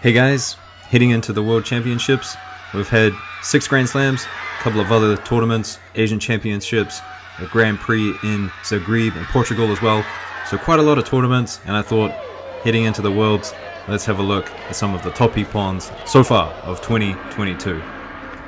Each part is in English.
Hey guys, heading into the World Championships, we've had 6 Grand Slams, a couple of other tournaments, Asian Championships, a Grand Prix in Zagreb and Portugal as well, so quite a lot of tournaments, and I thought, heading into the Worlds, let's have a look at some of the top Ippons so far of 2022.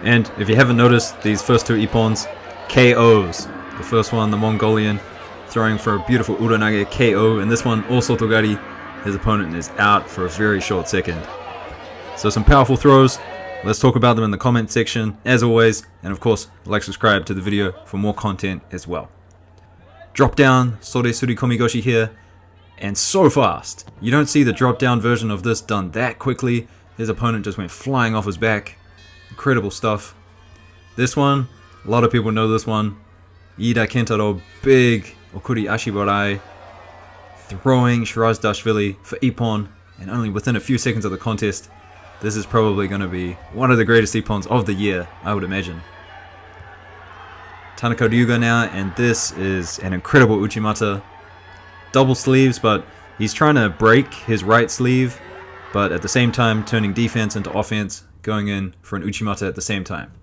And if you haven't noticed, these first 2 Ippons, KOs. The first one, the Mongolian, throwing for a beautiful Uranage KO, and this one, Osotogari, his opponent is out for a very short second. So some powerful throws, let's talk about them in the comment section as always, and of course like, subscribe to the video for more content as well. Drop down, Sore Surikomi Goshi here, and so fast. You don't see the drop down version of this done that quickly. His opponent just went flying off his back. Incredible stuff. This one, a lot of people know this one. Ida Kentaro, big Okuri Ashibarai, throwing Shirazdashvili for Ippon, and only within a few seconds of the contest. This is probably going to be one of the greatest Ippons of the year, I would imagine. Tanaka Ryuga now, and this is an incredible Uchimata. Double sleeves, but he's trying to break his right sleeve, but at the same time turning defense into offense, going in for an Uchimata at the same time.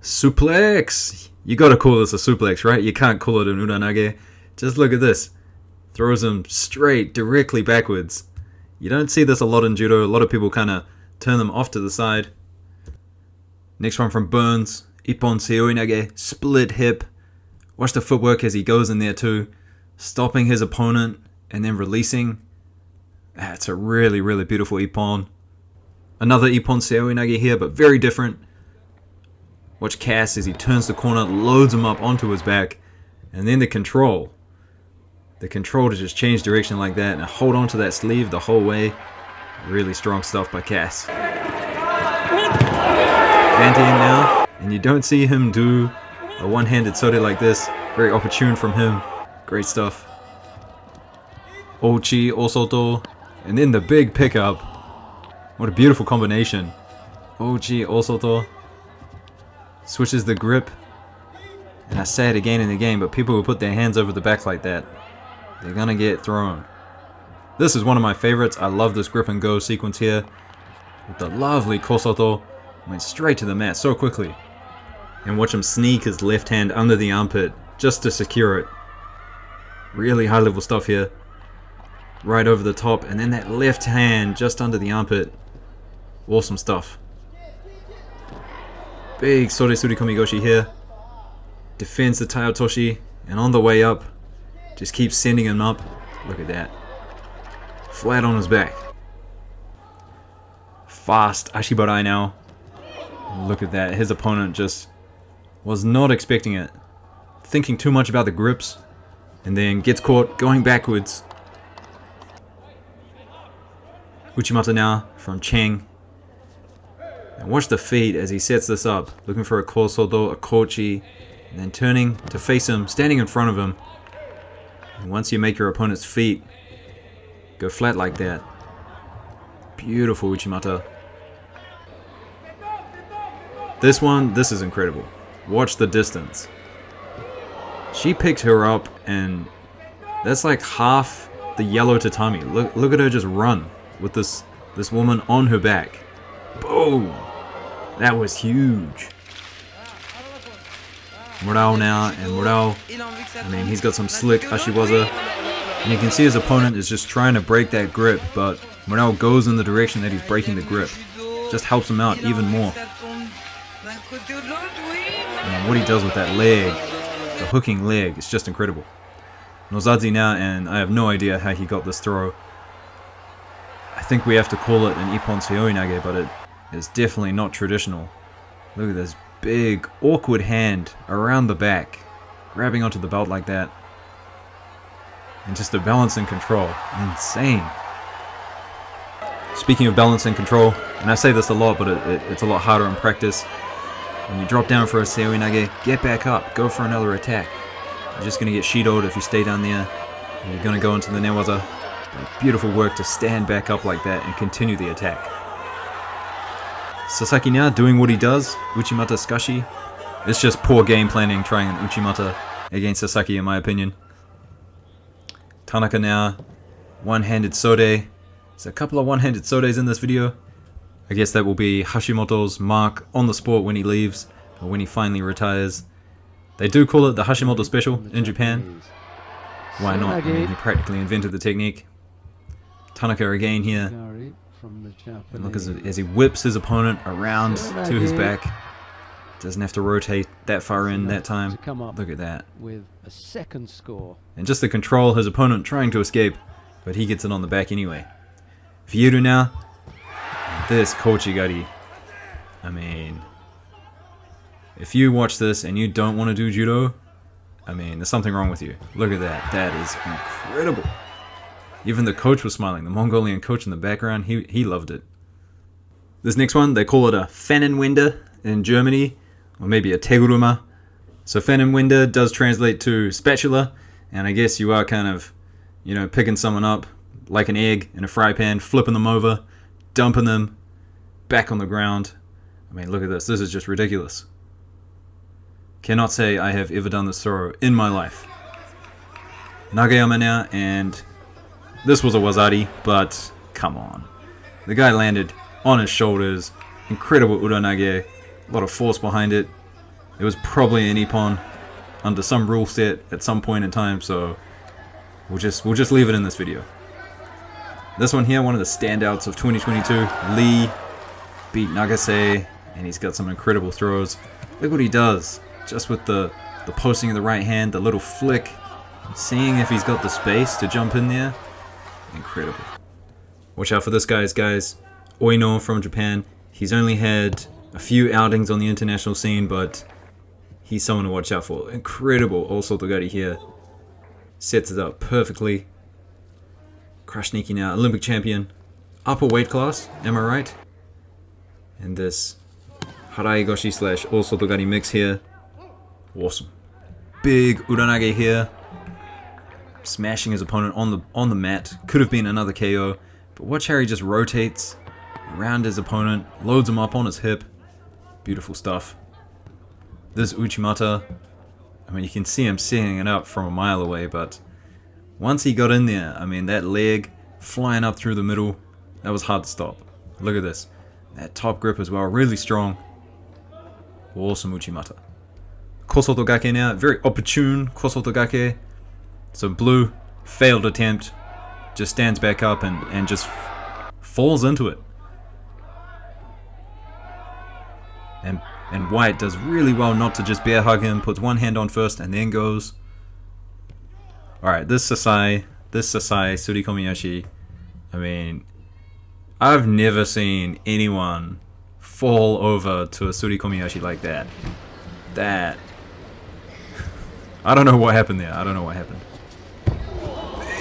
Suplex! You gotta call this a suplex, right? You can't call it an Uranage. Just look at this. Throws him straight, directly backwards. You don't see this a lot in judo. A lot of people kind of turn them off to the side. Next one from Burns. Ippon Seoinage, split hip. Watch the footwork as he goes in there too. Stopping his opponent and then releasing. That's a really, really beautiful Ippon. Another Ippon Seoinage here, but very different. Watch Cass as he turns the corner, loads him up onto his back. And then the control. The control to just change direction like that and hold on to that sleeve the whole way. Really strong stuff by Cass. Vante in now, and you don't see him do a one-handed sote like this. Very opportune from him. Great stuff. Ochi, Osoto, and then the big pickup. What a beautiful combination. Ochi, Osoto. Switches the grip. And I say it again and again, but people who put their hands over the back like that, they're gonna get thrown. This is one of my favorites. I love this grip and go sequence here. With the lovely Kosoto. Went straight to the mat so quickly. And watch him sneak his left hand under the armpit just to secure it. Really high level stuff here. Right over the top, and then that left hand just under the armpit. Awesome stuff. Big Sore Surikomi Goshi here. Defends the Taiotoshi, and on the way up, just keeps sending him up. Look at that. Flat on his back. Fast Ashibarai now. Look at that. His opponent just was not expecting it. Thinking too much about the grips. And then gets caught going backwards. Uchimata now from Cheng. And watch the feet as he sets this up. Looking for a Kosodo, a Kochi. And then turning to face him, standing in front of him. And once you make your opponent's feet go flat like that. Beautiful Uchimata. This is incredible. Watch the distance. She picked her up and that's like half the yellow tatami. Look at her just run with this woman on her back. Boom! That was huge. Murao now, and Murao, I mean, he's got some slick Ashiwaza. And you can see his opponent is just trying to break that grip, but Murao goes in the direction that he's breaking the grip. Just helps him out even more. And what he does with that leg, the hooking leg, is just incredible. Nozadzi now, and I have no idea how he got this throw. I think we have to call it an Ippon Seoinage, but it is definitely not traditional. Look at this big, awkward hand around the back, grabbing onto the belt like that. And just the balance and control. Insane. Speaking of balance and control, and I say this a lot, but it's a lot harder in practice. When you drop down for a Seoinage, get back up, go for another attack. You're just going to get shidoed if you stay down there. And you're going to go into the newaza. Beautiful work to stand back up like that and continue the attack. Sasaki now doing what he does, Uchimata Skashi. It's just poor game planning trying an Uchimata against Sasaki in my opinion. Tanaka now, one-handed Sode, There's a couple of one-handed sodes in this video. I guess that will be Hashimoto's mark on the sport when he leaves, or when he finally retires. They do call it the Hashimoto Special in Japan. Why not? I mean, he practically invented the technique. Tanaka again here. And look as he whips his opponent around to his back. Doesn't have to rotate that far in that time. Look at that. With a second score. And just to control his opponent trying to escape, but he gets it on the back anyway. Vieru now. This Kochigari. I mean, if you watch this and you don't want to do judo, I mean, there's something wrong with you. Look at that. That is incredible. Even the coach was smiling. The Mongolian coach in the background, he loved it. This next one, they call it a Pfannenwende in Germany, or maybe a teguruma. So Pfannenwende does translate to spatula, and I guess you are kind of, you know, picking someone up like an egg in a fry pan, flipping them over, dumping them back on the ground. I mean, look at this. This is just ridiculous. Cannot say I have ever done this throw in my life. Nagayama now, and this was a wazari, but come on. The guy landed on his shoulders. Incredible uranage. A lot of force behind it. It was probably an ippon under some rule set at some point in time, so we'll just leave it in this video. This one here, one of the standouts of 2022. Lee beat Nagase, and he's got some incredible throws. Look what he does. Just with the posting of the right hand, the little flick, seeing if he's got the space to jump in there. Incredible. Watch out for this guys. Oino from Japan. He's only had a few outings on the international scene, but he's someone to watch out for. Incredible Osotogari here. Sets it up perfectly. Krasniki now, Olympic champion. Upper weight class, am I right? And this Haraigoshi slash Osotogari mix here. Awesome. Big uranage here. Smashing his opponent on the mat. Could have been another KO. But watch how he just rotates around his opponent. Loads him up on his hip. Beautiful stuff. This Uchimata. I mean, you can see him setting it up from a mile away. But once he got in there, I mean, that leg flying up through the middle. That was hard to stop. Look at this. That top grip as well. Really strong. Awesome Uchimata. Kosotogake now. Very opportune Kosotogake. So blue, failed attempt, just stands back up and just falls into it. And white does really well not to just bear hug him, puts one hand on first and then goes. Alright, this Sasai Surikomiyashi, I mean, I've never seen anyone fall over to a Surikomiyashi like that. I don't know what happened there.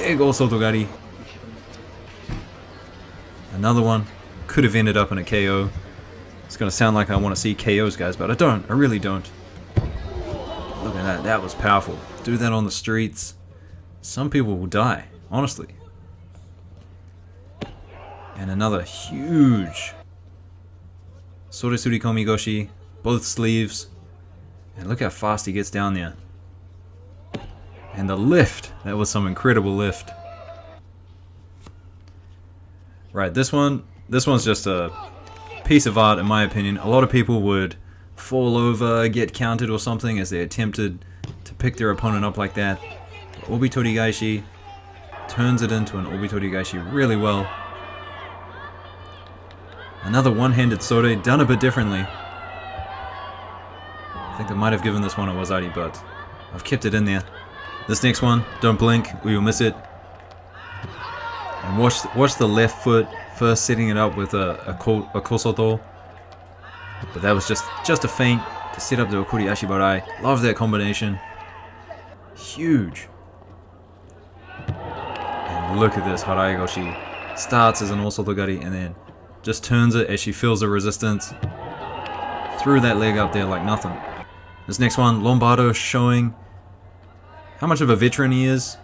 Big Osotogari. Another one. Could have ended up in a KO. It's going to sound like I want to see KOs, guys, but I don't. I really don't. Look at that. That was powerful. Do that on the streets. Some people will die, honestly. And another huge Soresuri Komigoshi. Both sleeves. And look how fast he gets down there. And the lift. That was some incredible lift. Right, this one's just a piece of art in my opinion. A lot of people would fall over, get counted or something as they attempted to pick their opponent up like that. Obitorigaishi turns it into an Obitorigaishi really well. Another one-handed Sore, done a bit differently. I think I might have given this one a Wazari, but I've kept it in there. This next one, don't blink or you'll miss it. And watch the left foot first setting it up with a kosoto. But that was just a feint to set up the okuri ashibarai. Love that combination. Huge. And look at this, Haraigoshi. Starts as an osotogari and then just turns it as she feels the resistance. Threw that leg up there like nothing. This next one, Lombardo, showing how much of a veteran he is.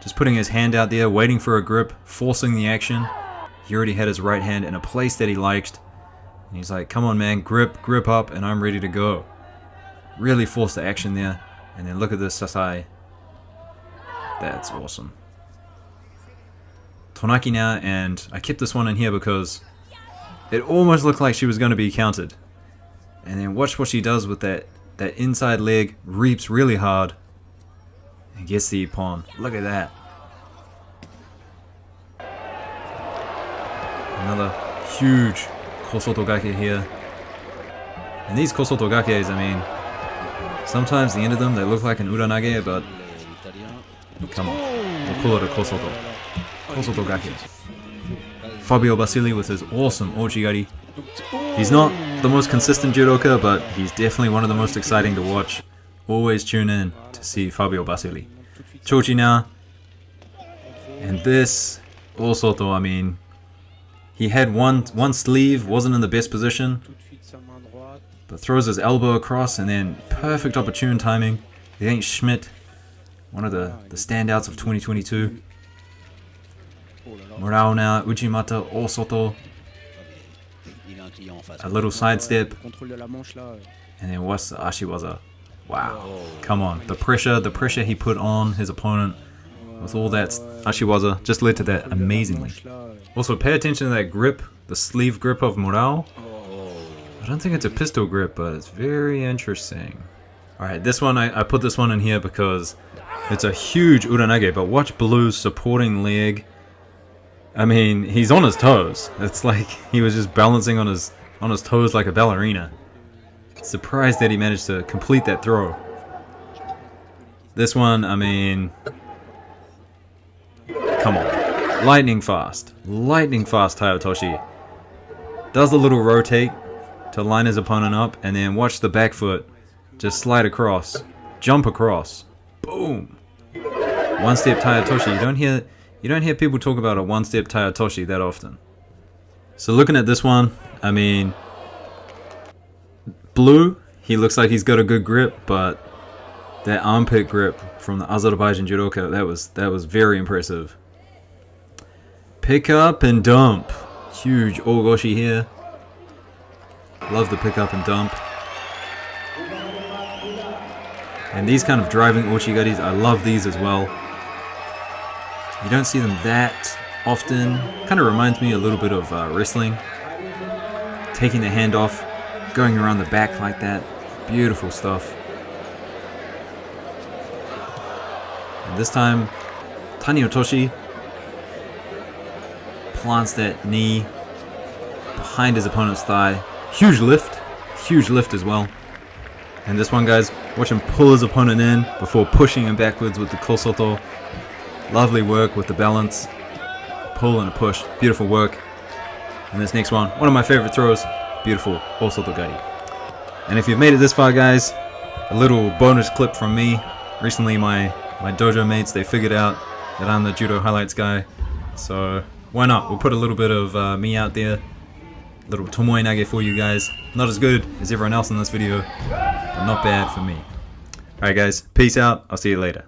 Just putting his hand out there, waiting for a grip, forcing the action. He already had his right hand in a place that he liked. And he's like, come on man, grip up, and I'm ready to go. Really forced the action there. And then look at this Sasai. That's awesome. Tonaki now, and I kept this one in here because it almost looked like she was going to be countered. And then watch what she does with that inside leg, reaps really hard, and gets the ippon. Look at that. Another huge kosotogake here. And these kosotogakes, I mean, sometimes the end of them, they look like an uranage, but come on, we'll call it a kosotogake. Fabio Basili with his awesome ochigari. He's not the most consistent judoka, but he's definitely one of the most exciting to watch. Always tune in to see Fabio Basili. Chochi now. And this osoto, I mean, he had one sleeve, wasn't in the best position, but throws his elbow across and then perfect opportune timing. It ain't Schmidt, one of the standouts of 2022. Murao now, Uchimata, osoto. A little sidestep. And then what's the ashiwaza? Wow. Come on. The pressure he put on his opponent with all that ashiwaza just led to that amazingly. Also, pay attention to that grip, the sleeve grip of Murao. I don't think it's a pistol grip, but it's very interesting. Alright, this one, I put this one in here because it's a huge uranage, but watch Blue's supporting leg. I mean, he's on his toes. It's like he was just balancing on his toes like a ballerina. Surprised that he managed to complete that throw. This one, I mean, come on. Lightning fast Tayotoshi. Does the little rotate to line his opponent up, and then watch the back foot just slide across, jump across, boom. One step Tayotoshi. You don't hear people talk about a one step Tayotoshi that often. So looking at this one, I mean, Blue, he looks like he's got a good grip, but that armpit grip from the Azerbaijan judoka, that was very impressive. Pick up and dump. Huge ogoshi here. Love the pick up and dump. And these kind of driving ochigaris, I love these as well. You don't see them that often. Kind of reminds me a little bit of wrestling. Taking the hand off, going around the back like that. Beautiful stuff. And this time, Taniotoshi plants that knee behind his opponent's thigh. Huge lift as well. And this one, guys, watch him pull his opponent in before pushing him backwards with the kosoto. Lovely work with the balance. Pull and a push. Beautiful work. And this next one of my favorite throws. Beautiful osoto gari. And if you've made it this far, guys, a little bonus clip from me. Recently, my dojo mates, they figured out that I'm the judo highlights guy. So why not? We'll put a little bit of me out there. Little tomoe nage for you guys. Not as good as everyone else in this video, but not bad for me. Alright guys, peace out. I'll see you later.